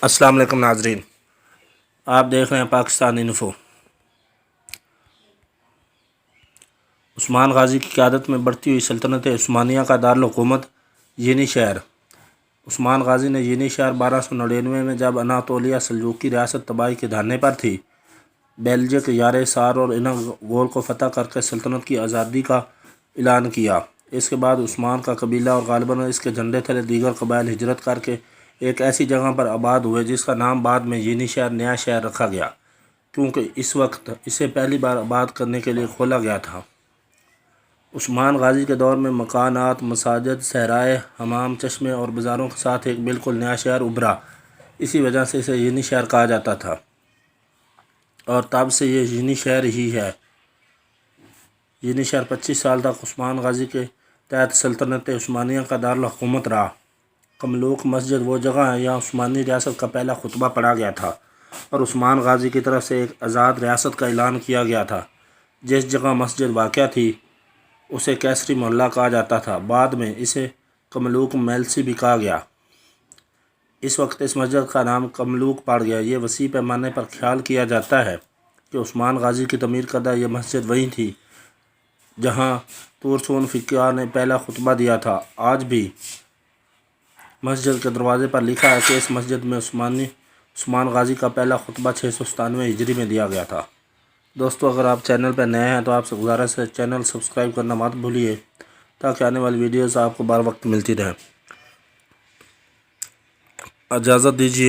السلام علیکم ناظرین، آپ دیکھ رہے ہیں پاکستان انفو۔ عثمان غازی کی قیادت میں بڑھتی ہوئی سلطنت عثمانیہ کا دارالحکومت ینی شہر۔ عثمان غازی نے ینی شہر 1299 میں جب اناطولیہ سلجوقی ریاست تباہی کے دہانے پر تھی، بیلجک یار سار اور انگول کو فتح کر کے سلطنت کی آزادی کا اعلان کیا۔ اس کے بعد عثمان کا قبیلہ اور غالباً اس کے جھنڈے تلے دیگر قبائل ہجرت کر کے ایک ایسی جگہ پر آباد ہوئے جس کا نام بعد میں ینی شہر نیا شہر رکھا گیا، کیونکہ اس وقت اسے پہلی بار آباد کرنے کے لیے کھولا گیا تھا۔ عثمان غازی کے دور میں مکانات، مساجد، صحرائے، حمام، چشمے اور بازاروں کے ساتھ ایک بالکل نیا شہر ابھرا۔ اسی وجہ سے اسے ینی شہر کہا جاتا تھا اور تب سے یہ ینی شہر ہی ہے۔ ینی شہر 25 سال تک عثمان غازی کے تحت سلطنت عثمانیہ کا دارالحکومت رہا۔ قملوک مسجد وہ جگہ ہے جہاں عثمانی ریاست کا پہلا خطبہ پڑھا گیا تھا اور عثمان غازی کی طرف سے ایک آزاد ریاست کا اعلان کیا گیا تھا۔ جس جگہ مسجد واقع تھی اسے کیسری محلہ کہا جاتا تھا، بعد میں اسے قملوک میلسی بھی کہا گیا۔ اس وقت اس مسجد کا نام قملوک پڑ گیا۔ یہ وسیع پیمانے پر خیال کیا جاتا ہے کہ عثمان غازی کی تعمیر کردہ یہ مسجد وہی تھی جہاں تورسون فقیہ نے پہلا خطبہ دیا تھا۔ آج بھی مسجد کے دروازے پر لکھا ہے کہ اس مسجد میں عثمان غازی کا پہلا خطبہ 697 ہجری میں دیا گیا تھا۔ دوستو، اگر آپ چینل پر نئے ہیں تو آپ سے گزارش ہے چینل سبسکرائب کرنا مت بھولیے تاکہ آنے والی ویڈیوز آپ کو بر وقت ملتی رہیں۔ اجازت دیجیے۔